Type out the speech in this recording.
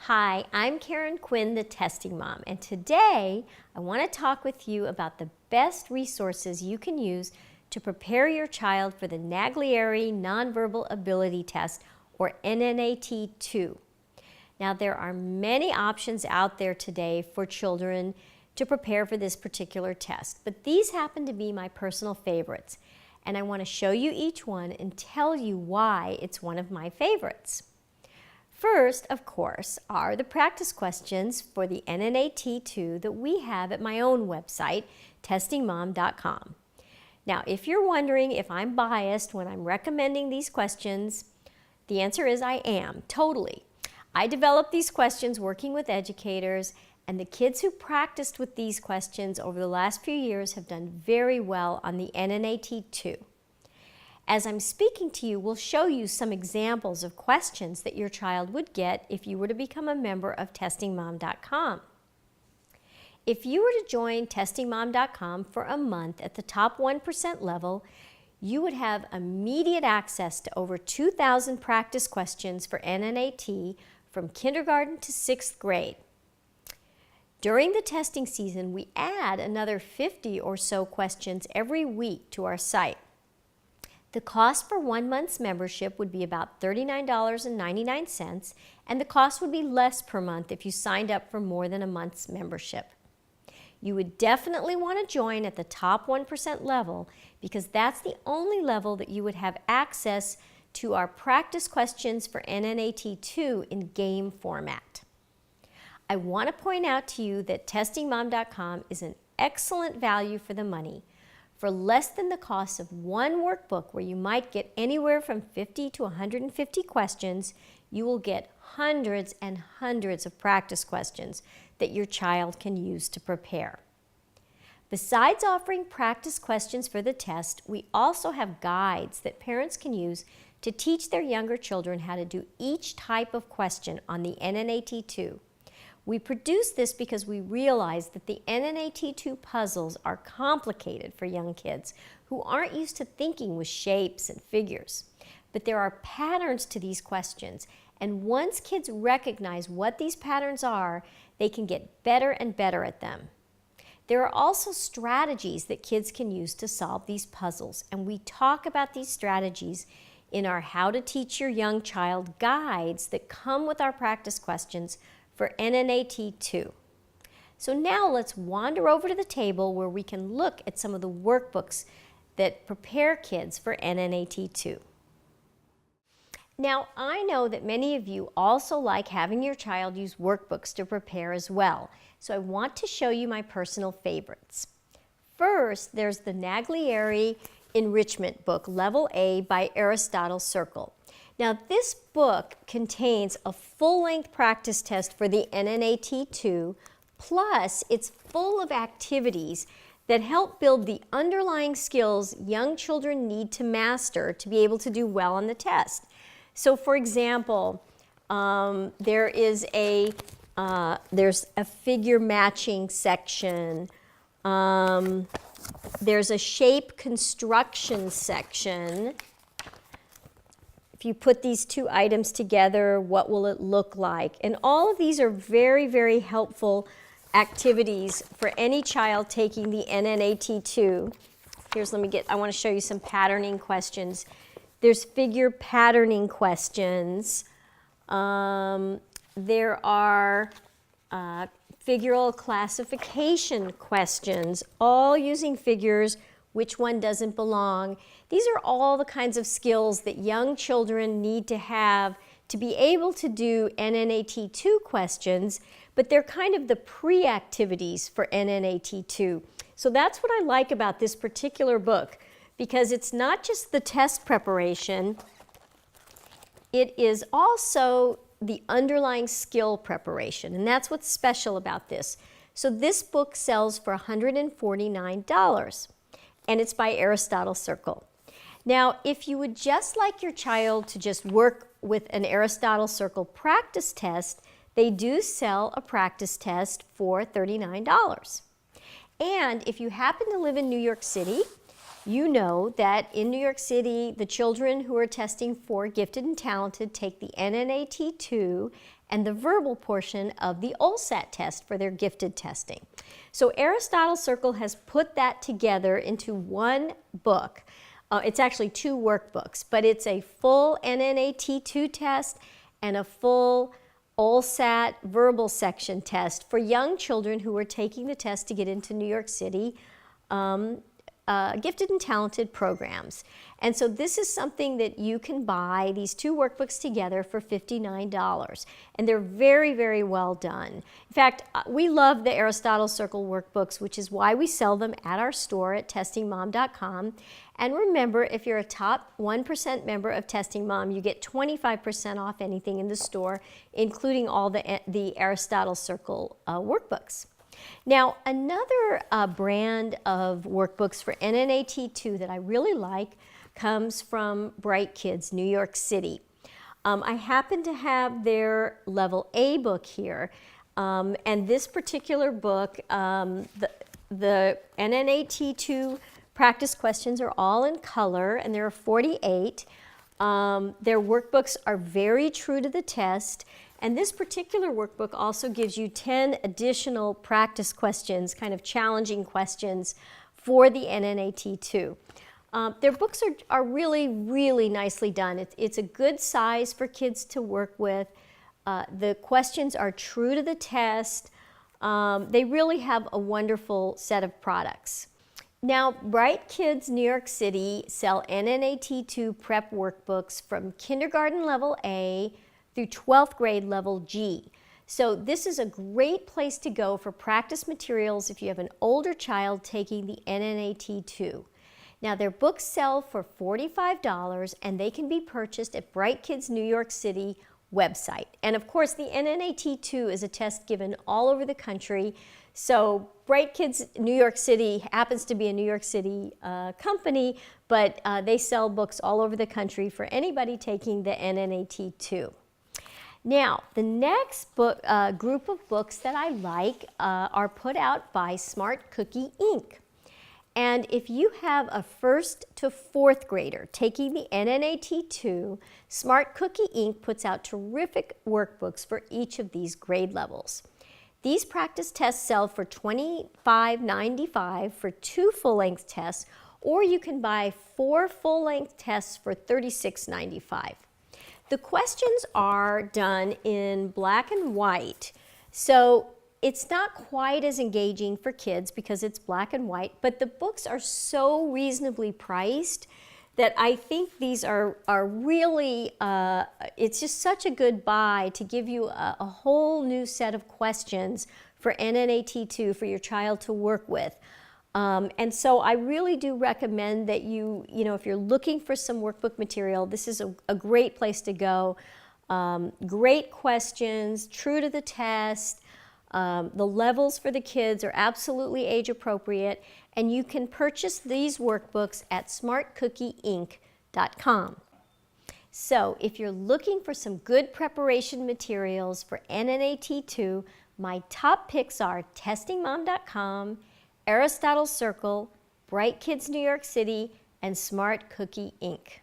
Hi, I'm Karen Quinn, the Testing Mom, and today I want to talk with you about the best resources you can use to prepare your child for the Naglieri Nonverbal Ability Test, or NNAT 2. Now, there are many options out there today for children to prepare for this particular test, but these happen to be my personal favorites, and I want to show you each one and tell you why it's one of my favorites. First, of course, are the practice questions for the NNAT 2 that we have at my own website, testingmom.com. Now, if you're wondering if I'm biased when I'm recommending these questions, the answer is I am, totally. I developed these questions working with educators, and the kids who practiced with these questions over the last few years have done very well on the NNAT 2. As I'm speaking to you, we'll show you some examples of questions that your child would get if you were to become a member of testingmom.com. If you were to join testingmom.com for a month at the top 1% level, you would have immediate access to over 2,000 practice questions for NNAT from kindergarten to 6th grade. During the testing season, we add another 50 or so questions every week to our site. The cost for 1 month's membership would be about $39.99, and the cost would be less per month if you signed up for more than a month's membership. You would definitely want to join at the top 1% level because that's the only level that you would have access to our practice questions for NNAT 2 in game format. I want to point out to you that testingmom.com is an excellent value for the money. For less than the cost of one workbook, where you might get anywhere from 50 to 150 questions, you will get hundreds and hundreds of practice questions that your child can use to prepare. Besides offering practice questions for the test, we also have guides that parents can use to teach their younger children how to do each type of question on the NNAT 2. We produce this because we realize that the NNAT 2 puzzles are complicated for young kids who aren't used to thinking with shapes and figures. But there are patterns to these questions, and once kids recognize what these patterns are, they can get better and better at them. There are also strategies that kids can use to solve these puzzles, and we talk about these strategies in our How to Teach Your Young Child guides that come with our practice questions for NNAT 2. So now let's wander over to the table where we can look at some of the workbooks that prepare kids for NNAT 2. Now, I know that many of you also like having your child use workbooks to prepare as well, so I want to show you my personal favorites. First, there's the Naglieri Enrichment book, Level A by Aristotle Circle. Now, this book contains a full-length practice test for the NNAT 2, plus it's full of activities that help build the underlying skills young children need to master to be able to do well on the test. So, for example, there's a figure matching section. There's a shape construction section. If you put these two items together, what will it look like? And all of these are very, very helpful activities for any child taking the NNAT 2. I want to show you some patterning questions. There's figure patterning questions. There are figural classification questions, all using figures. Which one doesn't belong? These are all the kinds of skills that young children need to have to be able to do NNAT 2 questions, but they're kind of the pre-activities for NNAT 2. So that's what I like about this particular book, because it's not just the test preparation, it is also the underlying skill preparation, and that's what's special about this. So this book sells for $149. And it's by Aristotle Circle. Now, if you would just like your child to just work with an Aristotle Circle practice test, they do sell a practice test for $39. And if you happen to live in New York City, you know that in New York City, the children who are testing for gifted and talented take the NNAT 2 and the verbal portion of the LSAT test for their gifted testing. So Aristotle Circle has put that together into one book. It's actually 2 workbooks, but it's a full NNAT 2 test and a full LSAT verbal section test for young children who are taking the test to get into New York City gifted and talented programs. And so this is something that you can buy, these 2 workbooks together, for $59. And they're very, very well done. In fact, we love the Aristotle Circle workbooks, which is why we sell them at our store at testingmom.com. And remember, if you're a top 1% member of Testing Mom, you get 25% off anything in the store, including all the Aristotle Circle workbooks. Now, another brand of workbooks for NNAT 2 that I really like comes from Bright Kids, New York City. I happen to have their Level A book here, and this particular book, the NNAT 2 practice questions are all in color, and there are 48. Their workbooks are very true to the test. And this particular workbook also gives you 10 additional practice questions, kind of challenging questions for the NNAT 2. Their books are really, really nicely done. It's a good size for kids to work with. The questions are true to the test. They really have a wonderful set of products. Now, Bright Kids New York City sell NNAT 2 prep workbooks from kindergarten level A through 12th grade level G. So this is a great place to go for practice materials if you have an older child taking the NNAT 2. Now their books sell for $45 and they can be purchased at Bright Kids New York City website. And of course the NNAT 2 is a test given all over the country. So Bright Kids New York City happens to be a New York City company, but they sell books all over the country for anybody taking the NNAT 2. Now, the next book, group of books that I like are put out by Smart Cookie Inc. And if you have a 1st to 4th grader taking the NNAT 2, Smart Cookie Inc. puts out terrific workbooks for each of these grade levels. These practice tests sell for $25.95 for 2 full-length tests, or you can buy 4 full-length tests for $36.95. The questions are done in black and white, so it's not quite as engaging for kids because it's black and white, but the books are so reasonably priced that I think these are really, it's just such a good buy to give you a whole new set of questions for NNAT 2 for your child to work with. And so I really do recommend that if you're looking for some workbook material, this is a great place to go. Great questions, true to the test. The levels for the kids are absolutely age appropriate, and you can purchase these workbooks at smartcookieinc.com. So if you're looking for some good preparation materials for NNAT 2, my top picks are testingmom.com, Aristotle Circle, Bright Kids New York City, and Smart Cookie Inc.